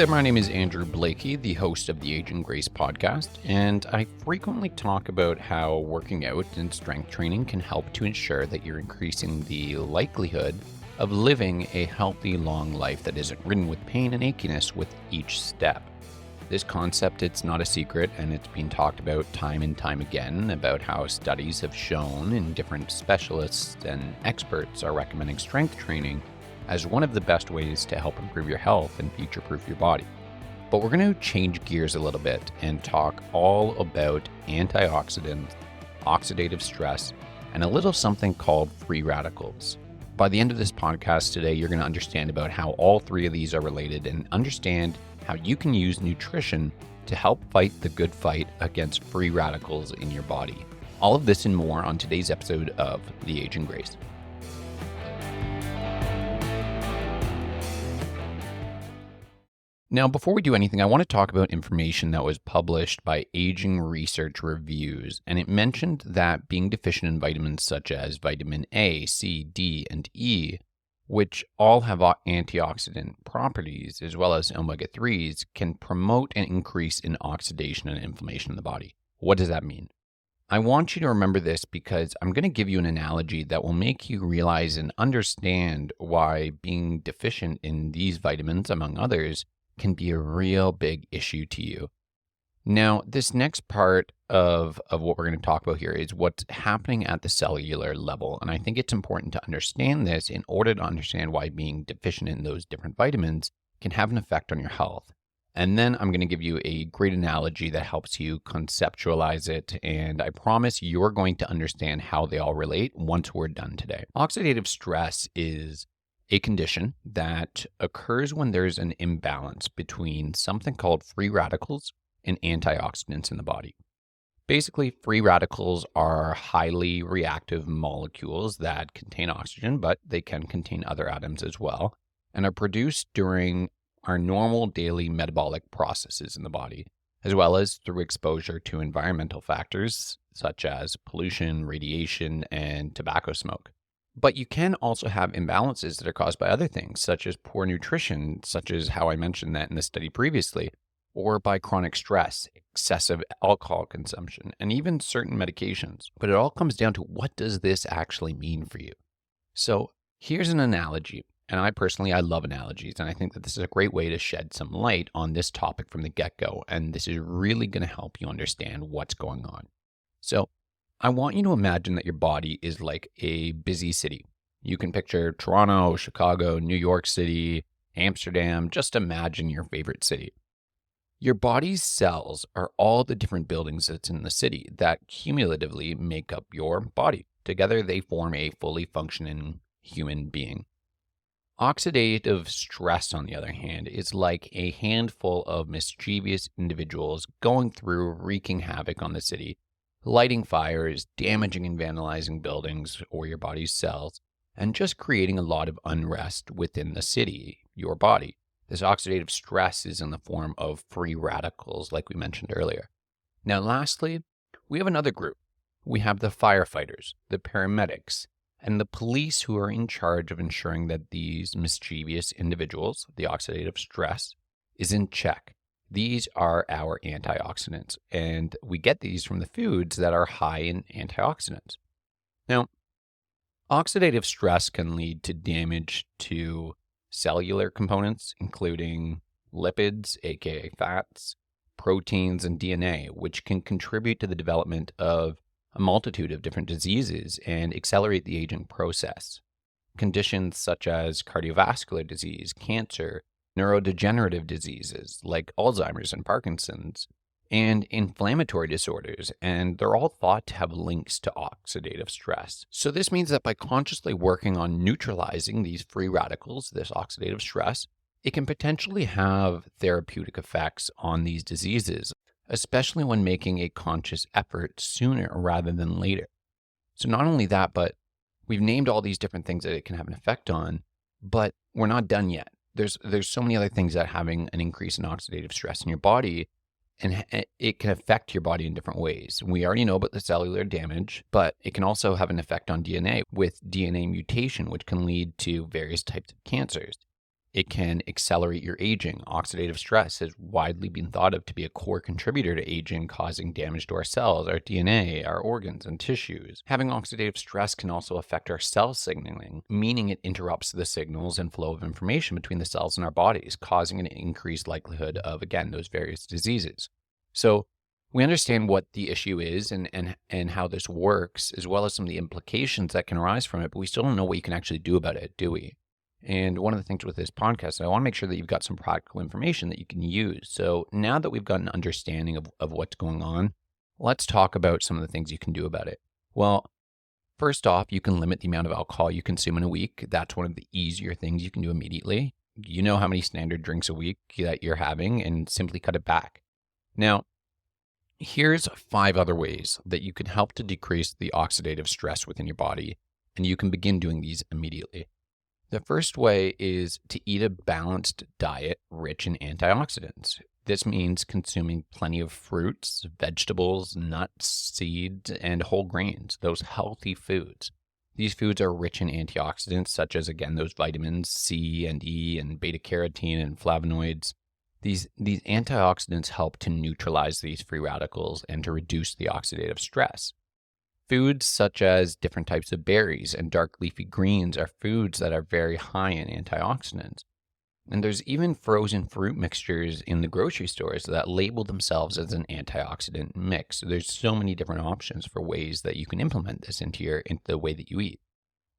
there, my name is Andrew Blakey, the host of the Age and Grace podcast, and I frequently talk about how working out and strength training can help to ensure that you're increasing the likelihood of living a healthy, long life that isn't ridden with pain and achiness with each step. This concept, it's not a secret, and it's been talked about time and time again about how studies have shown and different specialists and experts are recommending strength training as one of the best ways to help improve your health and future-proof your body. But we're going to change gears a little bit and talk all about antioxidants, oxidative stress, and a little something called free radicals. By the end of this podcast today, you're going to understand about how all three of these are related and understand how you can use nutrition to help fight the good fight against free radicals in your body. All of this and more on today's episode of The Age and Grace. Now, before we do anything, I want to talk about information that was published by Aging Research Reviews, and it mentioned that being deficient in vitamins such as vitamin A, C, D, and E, which all have antioxidant properties, as well as omega-3s, can promote an increase in oxidation and inflammation in the body. What does that mean? I want you to remember this because I'm going to give you an analogy that will make you realize and understand why being deficient in these vitamins, among others, can be a real big issue to you. Now, this next part of what we're going to talk about here is what's happening at the cellular level. And I think it's important to understand this in order to understand why being deficient in those different vitamins can have an effect on your health. And then I'm going to give you a great analogy that helps you conceptualize it. And I promise you're going to understand how they all relate once we're done today. Oxidative stress is a condition that occurs when there's an imbalance between something called free radicals and antioxidants in the body. Basically, free radicals are highly reactive molecules that contain oxygen, but they can contain other atoms as well, and are produced during our normal daily metabolic processes in the body, as well as through exposure to environmental factors such as pollution, radiation, and tobacco smoke. But you can also have imbalances that are caused by other things, such as poor nutrition, such as how I mentioned that in the study previously, or by chronic stress, excessive alcohol consumption, and even certain medications. But it all comes down to what does this actually mean for you? So here's an analogy, and I love analogies, and I think that this is a great way to shed some light on this topic from the get-go, and this is really going to help you understand what's going on. So I want you to imagine that your body is like a busy city. You can picture Toronto, Chicago, New York City, Amsterdam. Just imagine your favorite city. Your body's cells are all the different buildings that's in the city that cumulatively make up your body. Together, they form a fully functioning human being. Oxidative stress, on the other hand, is like a handful of mischievous individuals going through wreaking havoc on the city, lighting fires, damaging and vandalizing buildings or your body's cells, and just creating a lot of unrest within the city, your body. This oxidative stress is in the form of free radicals, like we mentioned earlier. Now, lastly, we have another group. We have the firefighters, the paramedics, and the police who are in charge of ensuring that these mischievous individuals, the oxidative stress, is in check. These are our antioxidants, and we get these from the foods that are high in antioxidants. Now, oxidative stress can lead to damage to cellular components, including lipids, aka fats, proteins, and DNA, which can contribute to the development of a multitude of different diseases and accelerate the aging process. Conditions such as cardiovascular disease, cancer, neurodegenerative diseases like Alzheimer's and Parkinson's, and inflammatory disorders, and they're all thought to have links to oxidative stress. So this means that by consciously working on neutralizing these free radicals, this oxidative stress, it can potentially have therapeutic effects on these diseases, especially when making a conscious effort sooner rather than later. So not only that, but we've named all these different things that it can have an effect on, but we're not done yet. There's so many other things that having an increase in oxidative stress in your body, and it can affect your body in different ways. We already know about the cellular damage, but it can also have an effect on DNA with DNA mutation, which can lead to various types of cancers. It can accelerate your aging. Oxidative stress has widely been thought of to be a core contributor to aging, causing damage to our cells, our DNA, our organs, and tissues. Having oxidative stress can also affect our cell signaling, meaning it interrupts the signals and flow of information between the cells in our bodies, causing an increased likelihood of, again, those various diseases. So we understand what the issue is and how this works, as well as some of the implications that can arise from it, but we still don't know what you can actually do about it, do we? And one of the things with this podcast, I want to make sure that you've got some practical information that you can use. So now that we've got an understanding of what's going on, let's talk about some of the things you can do about it. Well, first off, you can limit the amount of alcohol you consume in a week. That's one of the easier things you can do immediately. You know how many standard drinks a week that you're having, and simply cut it back. Now, here's 5 other ways that you can help to decrease the oxidative stress within your body, and you can begin doing these immediately. The first way is to eat a balanced diet rich in antioxidants. This means consuming plenty of fruits, vegetables, nuts, seeds, and whole grains, those healthy foods. These foods are rich in antioxidants, such as, again, those vitamins C and E and beta-carotene and flavonoids. These antioxidants help to neutralize these free radicals and to reduce the oxidative stress. Foods such as different types of berries and dark leafy greens are foods that are very high in antioxidants. And there's even frozen fruit mixtures in the grocery stores that label themselves as an antioxidant mix. So there's so many different options for ways that you can implement this into the way that you eat.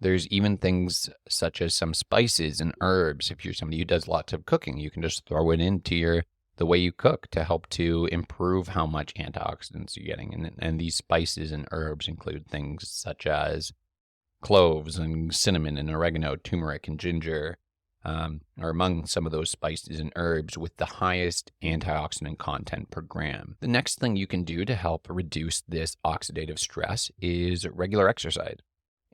There's even things such as some spices and herbs. If you're somebody who does lots of cooking, you can just throw it into the way you cook to help to improve how much antioxidants you're getting. And these spices and herbs include things such as cloves and cinnamon and oregano, turmeric and ginger, are among some of those spices and herbs with the highest antioxidant content per gram. The next thing you can do to help reduce this oxidative stress is regular exercise.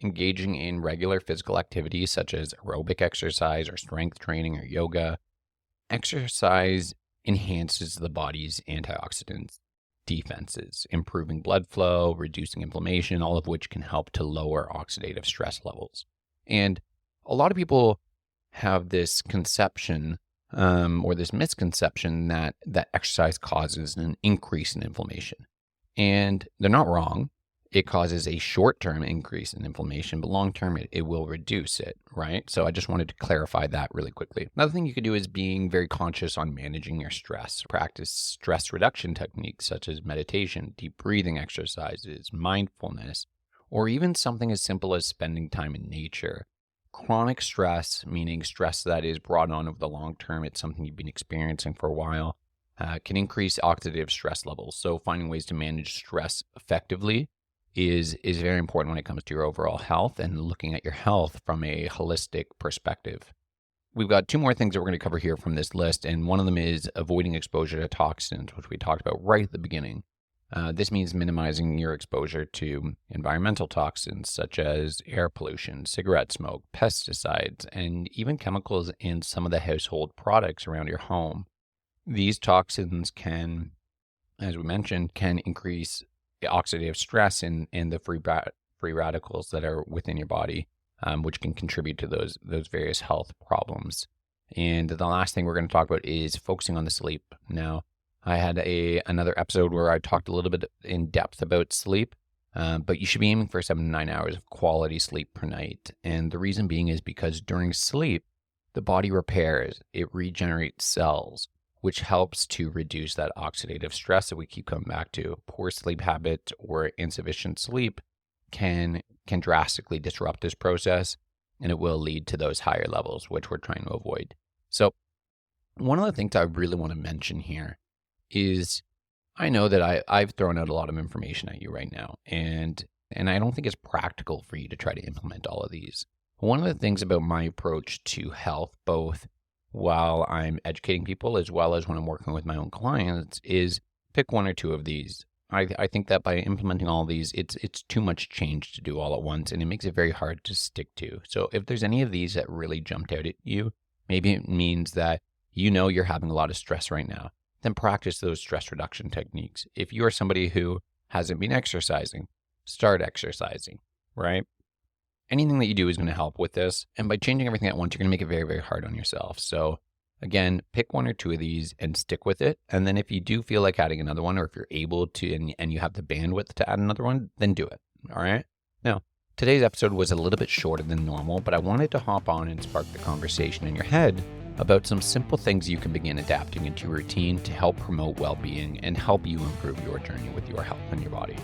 Engaging in regular physical activities such as aerobic exercise or strength training or yoga. Exercise enhances the body's antioxidant defenses, improving blood flow, reducing inflammation, all of which can help to lower oxidative stress levels. And a lot of people have this conception or this misconception that exercise causes an increase in inflammation. And they're not wrong. It causes a short-term increase in inflammation, but long-term it will reduce it, right? So I just wanted to clarify that really quickly. Another thing you could do is being very conscious on managing your stress. Practice stress reduction techniques such as meditation, deep breathing exercises, mindfulness, or even something as simple as spending time in nature. Chronic stress, meaning stress that is brought on over the long term, it's something you've been experiencing for a while, can increase oxidative stress levels. So finding ways to manage stress effectively is very important when it comes to your overall health and looking at your health from a holistic perspective. We've got 2 more things that we're going to cover here from this list, and one of them is avoiding exposure to toxins, which we talked about right at the beginning. This means minimizing your exposure to environmental toxins such as air pollution, cigarette smoke, pesticides, and even chemicals in some of the household products around your home. These toxins can, as we mentioned, can increase oxidative stress in the free radicals that are within your body, which can contribute to those various health problems. And the last thing we're going to talk about is focusing on the sleep. Now, I had another episode where I talked a little bit in depth about sleep, but you should be aiming for 7 to 9 hours of quality sleep per night. And the reason being is because during sleep, the body repairs, it regenerates cells, which helps to reduce that oxidative stress that we keep coming back to. Poor sleep habits or insufficient sleep can drastically disrupt this process, and it will lead to those higher levels, which we're trying to avoid. So one of the things I really want to mention here is I know that I've thrown out a lot of information at you right now, and I don't think it's practical for you to try to implement all of these. One of the things about my approach to health, both while I'm educating people as well as when I'm working with my own clients, is pick 1 or 2 of these. I think that by implementing all of these, it's too much change to do all at once, and it makes it very hard to stick to. So if there's any of these that really jumped out at you, maybe it means that you know you're having a lot of stress right now, then practice those stress reduction techniques. If you are somebody who hasn't been exercising, start exercising, right? anything that you do is going to help with this. And by changing everything at once, you're going to make it very, very hard on yourself. So again, pick one or two of these and stick with it. And then if you do feel like adding another one, or if you're able to and you have the bandwidth to add another one, then do it. All right. Now, today's episode was a little bit shorter than normal, but I wanted to hop on and spark the conversation in your head about some simple things you can begin adapting into your routine to help promote well-being and help you improve your journey with your health and your body.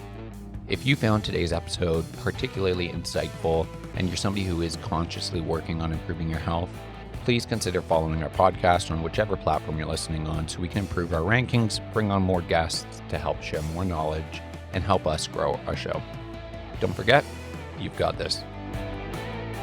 If you found today's episode particularly insightful and you're somebody who is consciously working on improving your health, please consider following our podcast on whichever platform you're listening on so we can improve our rankings, bring on more guests to help share more knowledge, and help us grow our show. Don't forget, you've got this.